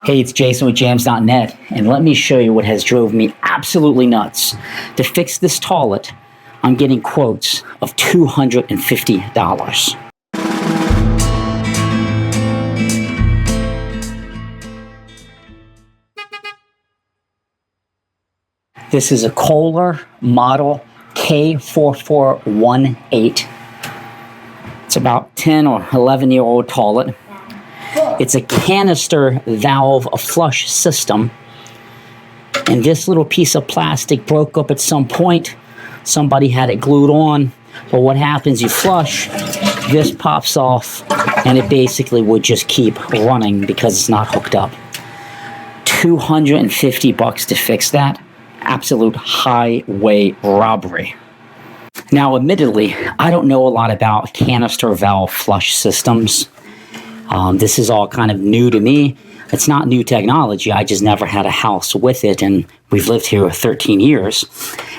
Hey, it's Jason with jams.net, and let me show you what has drove me absolutely nuts. To fix this toilet, I'm getting quotes of $250. This is a Kohler model K4418. It's about 10 or 11-year-old toilet. It's a canister valve flush system. And this little piece of plastic broke up at some point. Somebody had it glued on. But what happens, you flush, this pops off, and it basically would just keep running because it's not hooked up. $250 to fix that. Absolute highway robbery. Now, admittedly, I don't know a lot about canister valve flush systems. This is all kind of new to me. It's not new technology. I just never had a house with it, and we've lived here 13 years,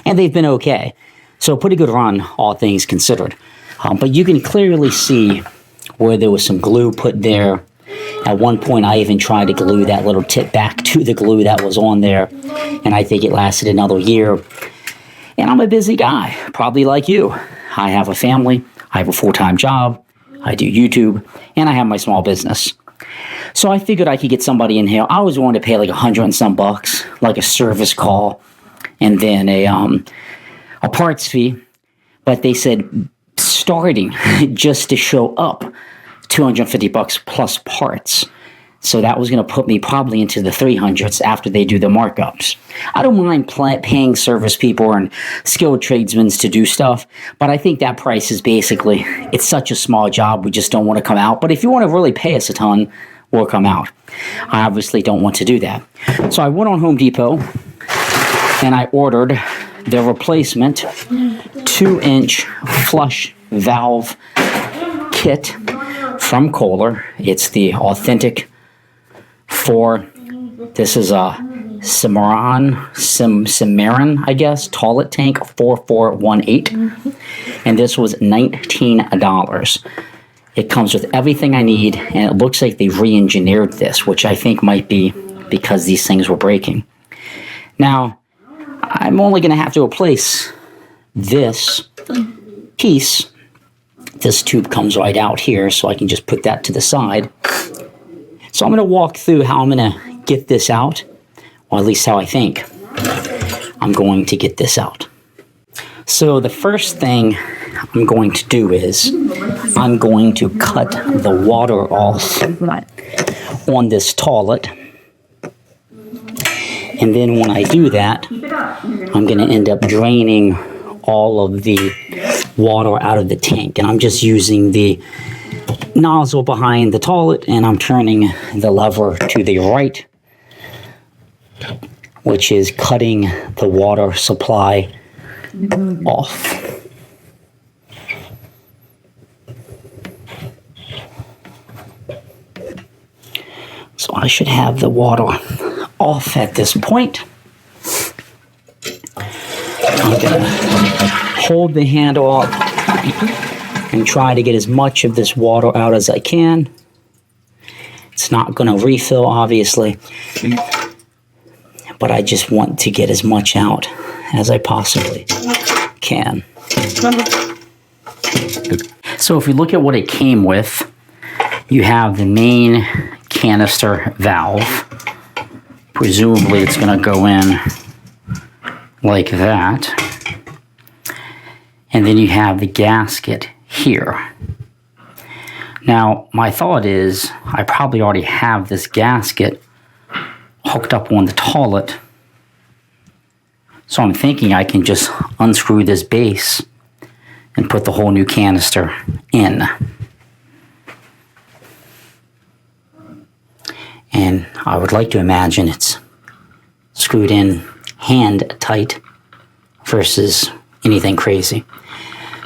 and they've been okay. So a pretty good run, all things considered. But you can clearly see where there was some glue put there. At one point, I even tried to glue that little tip back to the glue that was on there, and I think it lasted another year. And I'm a busy guy, probably like you. I have a family, I have a full-time job, I do YouTube, and I have my small business. So I figured I could get somebody in here. I was willing to pay like $100 and some bucks, like a service call, and then a parts fee. But they said starting just to show up, $250 plus parts. So that was going to put me probably into the 300s after they do the markups. I don't mind paying service people and skilled tradesmen to do stuff, but I think that price is basically, it's such a small job, we just don't want to come out. But if you want to really pay us a ton, we'll come out. I obviously don't want to do that. So I went on Home Depot and I ordered the replacement 2-inch flush valve kit from Kohler. It's the authentic this is a Cimarron, I guess, toilet tank 4418. And this was $19. It comes with everything I need, and it looks like they've re-engineered this, which I think might be because these things were breaking. Now, I'm only going to have to replace this piece. This tube comes right out here, so I can just put that to the side. So I'm going to walk through how I'm going to get this out, or at least how I think I'm going to get this out. So the first thing I'm going to do is I'm going to cut the water off on this toilet. And then when I do that, I'm going to end up draining all of the water out of the tank. And I'm just using the nozzle behind the toilet, and I'm turning the lever to the right, which is cutting the water supply off. So I should have the water off at this point. I'm going to hold the handle up and try to get as much of this water out as I can. It's not going to refill, obviously, but I just want to get as much out as I possibly can. So if you look at what it came with, you have the main canister valve. Presumably it's going to go in like that. And then you have the gasket here. Now, my thought is I probably already have this gasket hooked up on the toilet. So I'm thinking I can just unscrew this base and put the whole new canister in. And I would like to imagine it's screwed in hand tight versus anything crazy.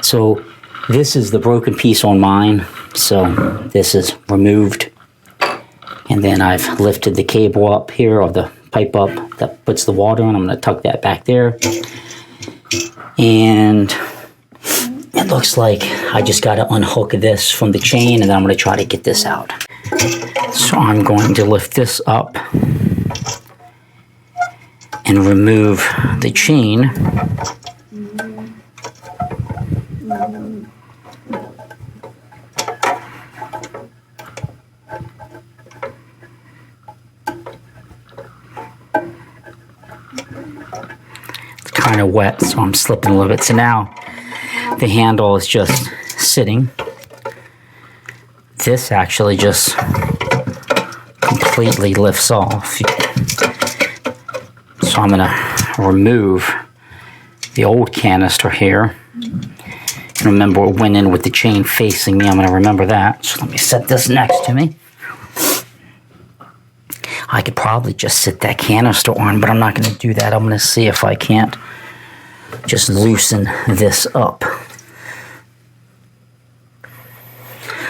So this is the broken piece on mine, so this is removed. And then I've lifted the cable up here, or the pipe up that puts the water in. I'm going to tuck that back there. And it looks like I just got to unhook this from the chain, and then I'm going to try to get this out. So I'm going to lift this up and remove the chain. It's kind of wet, so I'm slipping a little bit. So now the handle is just sitting. This actually just completely lifts off. So I'm going to remove the old canister here. And remember, it went in with the chain facing me. I'm going to remember that. So let me set this next to me. I could probably just sit that canister on, but I'm not going to do that. I'm going to see if I can't just loosen this up.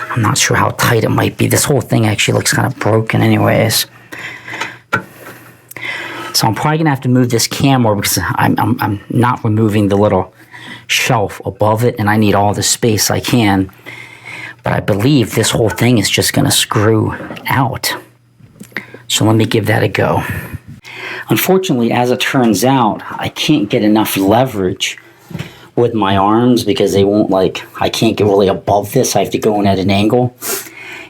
I'm not sure how tight it might be. This whole thing actually looks kind of broken anyways. So I'm probably going to have to move this camera because I'm not removing the little shelf above it, and I need all the space I can. But I believe this whole thing is just going to screw out. So let me give that a go. Unfortunately, as it turns out, I can't get enough leverage with my arms because they won't, I can't get really above this. I have to go in at an angle.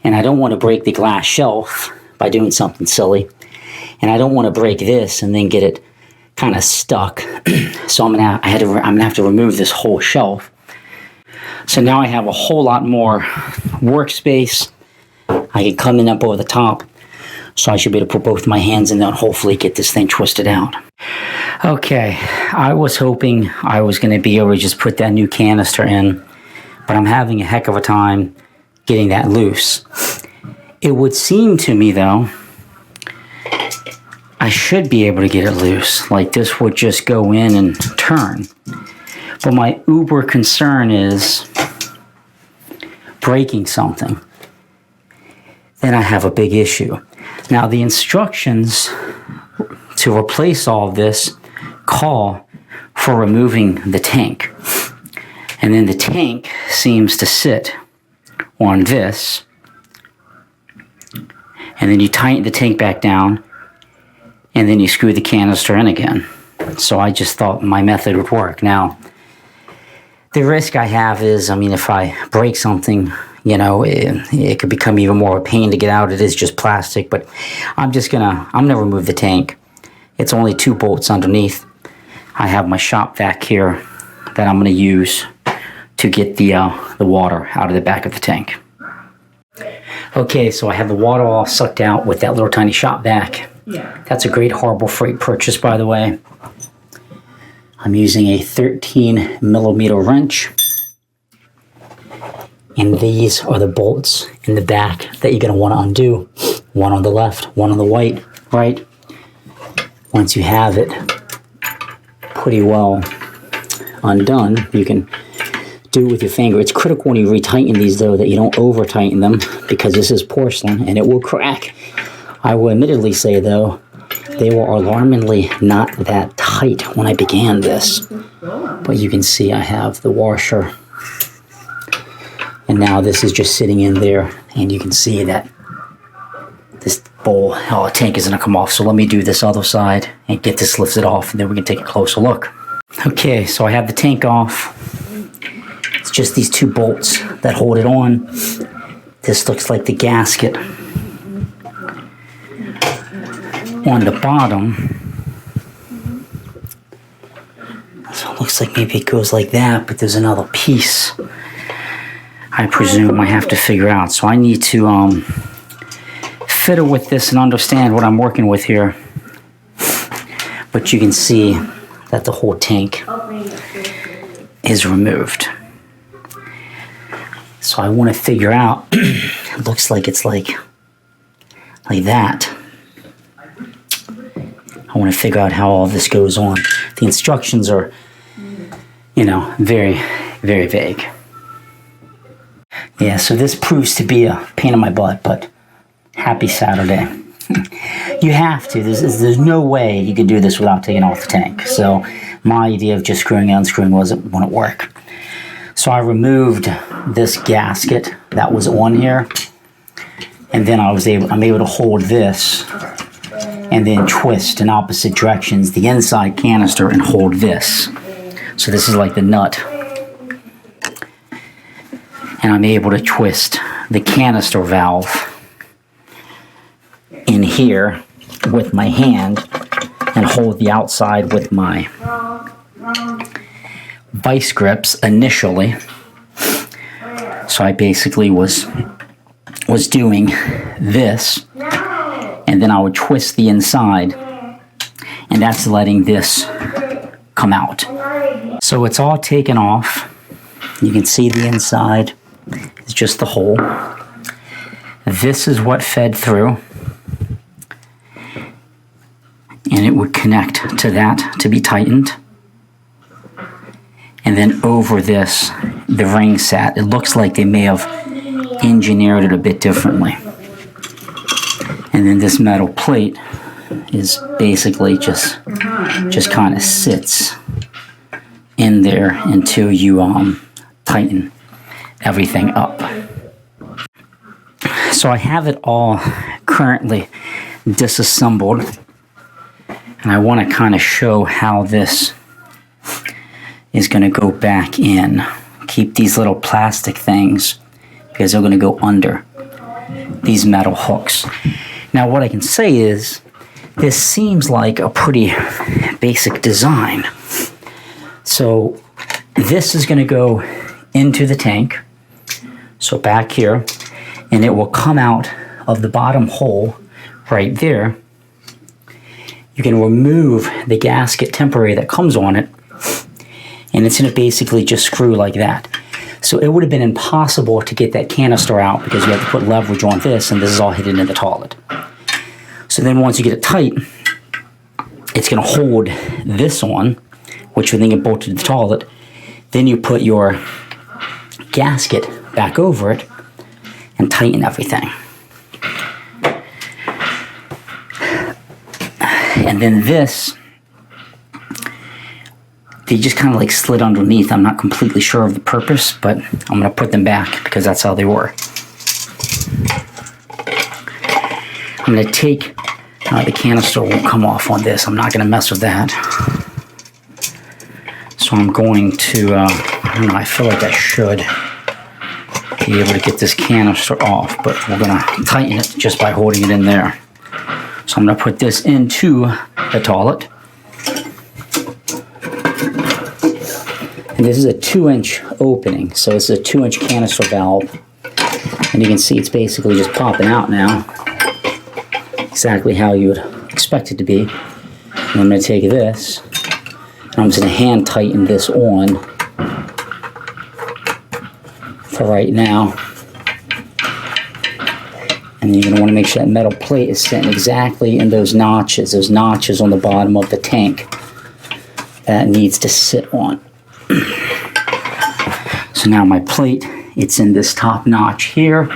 And I don't want to break the glass shelf by doing something silly. And I don't want to break this and then get it kind of stuck. So I'm gonna have to remove this whole shelf. So now I have a whole lot more workspace. I can come in up over the top. So I should be able to put both my hands in there and hopefully get this thing twisted out. Okay, I was hoping I was going to be able to just put that new canister in, but I'm having a heck of a time getting that loose. It would seem to me, though, I should be able to get it loose. Like this would just go in and turn. But my uber concern is breaking something. Then I have a big issue. Now, the instructions to replace all of this call for removing the tank. And then the tank seems to sit on this. And then you tighten the tank back down. And then you screw the canister in again. So I just thought my method would work. Now, the risk I have is, if I break something, it could become even more of a pain to get out. It is just plastic, but I'm gonna remove the tank. It's only 2 bolts underneath. I have my shop vac here that I'm gonna use to get the water out of the back of the tank. Okay, so I have the water all sucked out with that little tiny shop vac. Yeah. That's a great Harbor Freight purchase, by the way. I'm using a 13 millimeter wrench. And these are the bolts in the back that you're going to want to undo. One on the left, one on the right. Once you have it pretty well undone, you can do it with your finger. It's critical when you retighten these, though, that you don't over-tighten them because this is porcelain and it will crack. I will admittedly say, though, they were alarmingly not that tight when I began this. But you can see I have the washer. And now this is just sitting in there, and you can see that this tank is going to come off. So let me do this other side and get this lifted off, and then we can take a closer look. Okay, so I have the tank off. It's just these 2 bolts that hold it on. This looks like the gasket on the bottom. So it looks like maybe it goes like that, but there's another piece I presume I have to figure out. So I need to fiddle with this and understand what I'm working with here. But you can see that the whole tank is removed. So I want to figure out, it looks like it's like that. I want to figure out how all this goes on. The instructions are, very, very vague. Yeah, so this proves to be a pain in my butt, but happy Saturday. You have to. There's no way you could do this without taking off the tank. So my idea of just screwing and unscrewing wouldn't work. So I removed this gasket that was on here, And then I'm able to hold this and then twist in opposite directions the inside canister and hold this. So this is like the nut. And I'm able to twist the canister valve in here with my hand and hold the outside with my vice grips initially. So I basically was doing this, and then I would twist the inside, and that's letting this come out. So it's all taken off. You can see the inside. It's just the hole. This is what fed through, and it would connect to that to be tightened. And then over this, the ring set. It looks like they may have engineered it a bit differently. And then this metal plate is basically just kind of sits in there until you tighten everything up. So I have it all currently disassembled, and I want to kind of show how this is going to go back in. Keep these little plastic things because they're going to go under these metal hooks. Now what I can say is this seems like a pretty basic design. So this is going to go into the tank, so back here, and it will come out of the bottom hole right there. You can remove the gasket temporary that comes on it, and it's going to basically just screw like that. So it would have been impossible to get that canister out because you have to put leverage on this, and this is all hidden in the toilet. So then once you get it tight, it's going to hold this on, which we then get bolted to the toilet. Then you put your gasket back over it and tighten everything. And then this, they just kind of like slid underneath. I'm not completely sure of the purpose, but I'm going to put them back because that's how they were. I'm going to take, the canister won't come off on this. I'm not going to mess with that. So I'm going to, I don't know, I feel like I should be able to get this canister off, but we're going to tighten it just by holding it in there. So I'm going to put this into the toilet. And this is a 2-inch opening, so it's a 2-inch canister valve. And you can see it's basically just popping out now. Exactly how you would expect it to be. And I'm going to take this, and I'm just going to hand tighten this on for right now. And you're going to want to make sure that metal plate is sitting exactly in those notches on the bottom of the tank that needs to sit on. So now my plate, it's in this top notch here.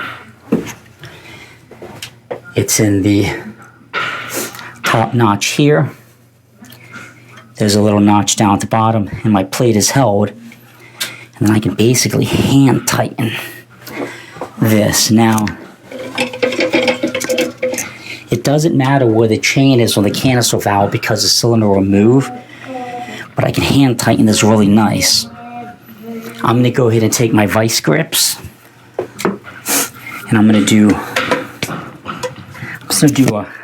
It's in the top notch here. There's a little notch down at the bottom, and my plate is held. And then I can basically hand tighten this. Now, it doesn't matter where the chain is on the canister valve because the cylinder will move, but I can hand tighten this really nice. I'm going to go ahead and take my vice grips, and I'm going to do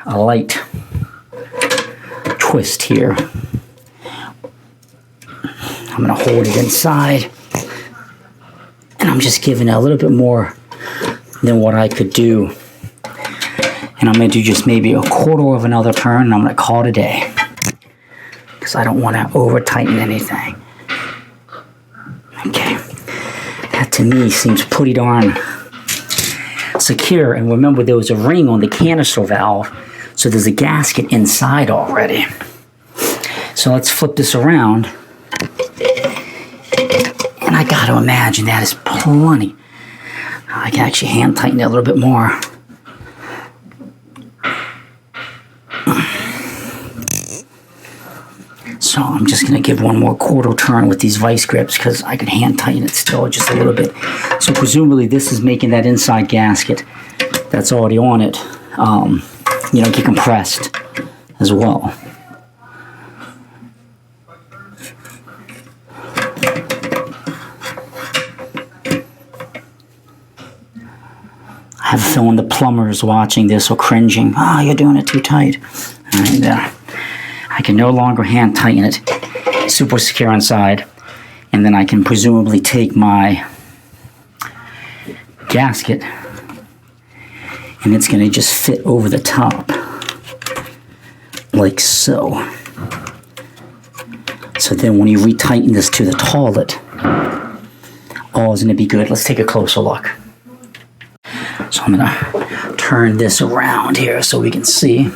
a light twist here. I'm going to hold it inside, and I'm just giving it a little bit more than what I could do. And I'm going to do just maybe a quarter of another turn, and I'm going to call it a day. Because I don't want to over-tighten anything. Okay. That to me seems pretty darn secure. And remember, there was a ring on the canister valve, so there's a gasket inside already. So let's flip this around. And I got to imagine that is plenty. I can actually hand tighten it a little bit more. So I'm just going to give one more quarter turn with these vice grips because I can hand tighten it still just a little bit. So presumably this is making that inside gasket that's already on it, you know, get compressed as well. I have a feeling the plumbers watching this are cringing. Oh, you're doing it too tight. And I can no longer hand tighten it. Super secure inside. And then I can presumably take my gasket and it's going to just fit over the top. Like so. So then when you retighten this to the toilet, all is going to be good. Let's take a closer look. So I'm going to turn this around here so we can see.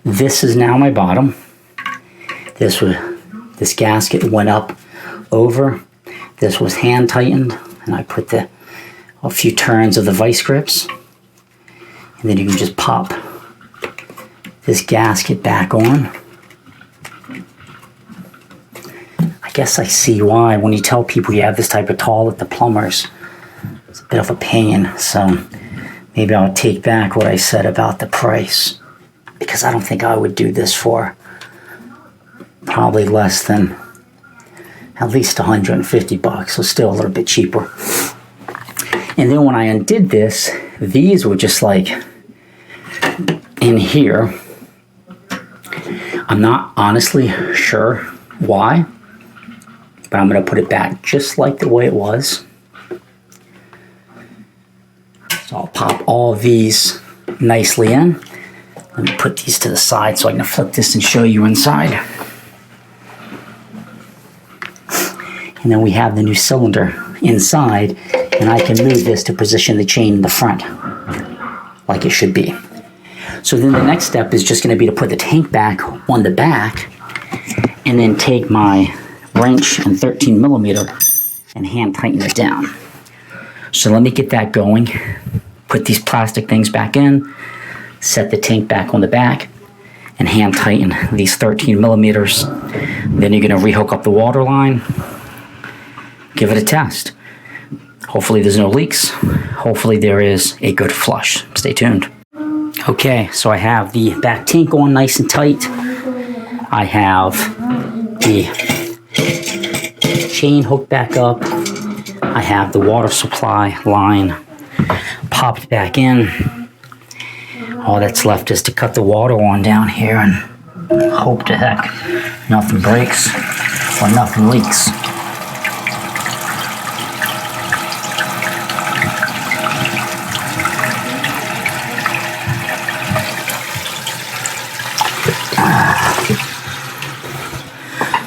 This is now my bottom. This gasket went up over. This was hand tightened, and I put a few turns of the vice grips. And then you can just pop this gasket back on. I guess I see why when you tell people you have this type of toilet, the plumbers, it's a bit of a pain. So maybe I'll take back what I said about the price, because I don't think I would do this for probably less than at least 150 bucks, so still a little bit cheaper. And then when I undid this, these were just like in here. I'm not honestly sure why, but I'm going to put it back just like the way it was. So I'll pop all of these nicely in. Let me put these to the side so I can flip this and show you inside. And then we have the new cylinder inside, and I can move this to position the chain in the front like it should be. So then the next step is just going to be to put the tank back on the back and then take my wrench and 13 millimeter and hand tighten it down. So let me get that going. Put these plastic things back in, set the tank back on the back, and hand tighten these 13 millimeters. Then you're going to rehook up the water line. Give it a test. Hopefully there's no leaks. Hopefully there is a good flush. Stay tuned. Okay, so I have the back tank on nice and tight. I have the chain hooked back up. I have the water supply line popped back in. All that's left is to cut the water on down here and hope to heck nothing breaks or nothing leaks.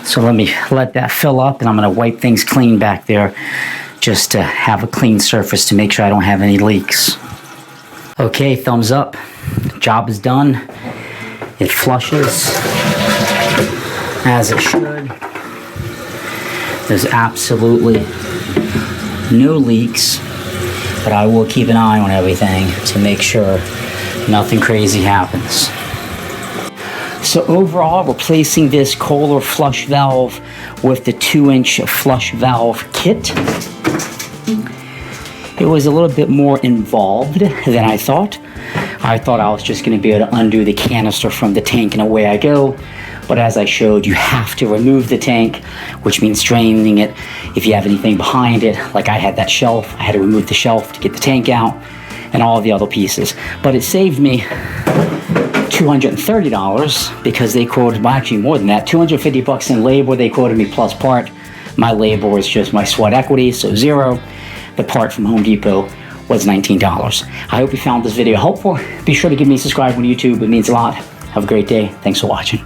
So let me let that fill up, and I'm going to wipe things clean back there just to have a clean surface to make sure I don't have any leaks. Okay, thumbs up. Job is done. It flushes as it should. There's absolutely no leaks, but I will keep an eye on everything to make sure nothing crazy happens. So overall, replacing this Kohler flush valve with the 2-inch flush valve kit, it was a little bit more involved than I thought. I thought I was just going to be able to undo the canister from the tank and away I go. But as I showed, you have to remove the tank, which means draining it. If you have anything behind it, like I had that shelf, I had to remove the shelf to get the tank out and all the other pieces. But it saved me $230 because they quoted, well, actually more than that, 250 bucks in labor. They quoted me plus part. My labor was just my sweat equity, so $0. The part from Home Depot was $19. I hope you found this video helpful. Be sure to give me a subscribe on YouTube. It means a lot. Have a great day. Thanks for watching.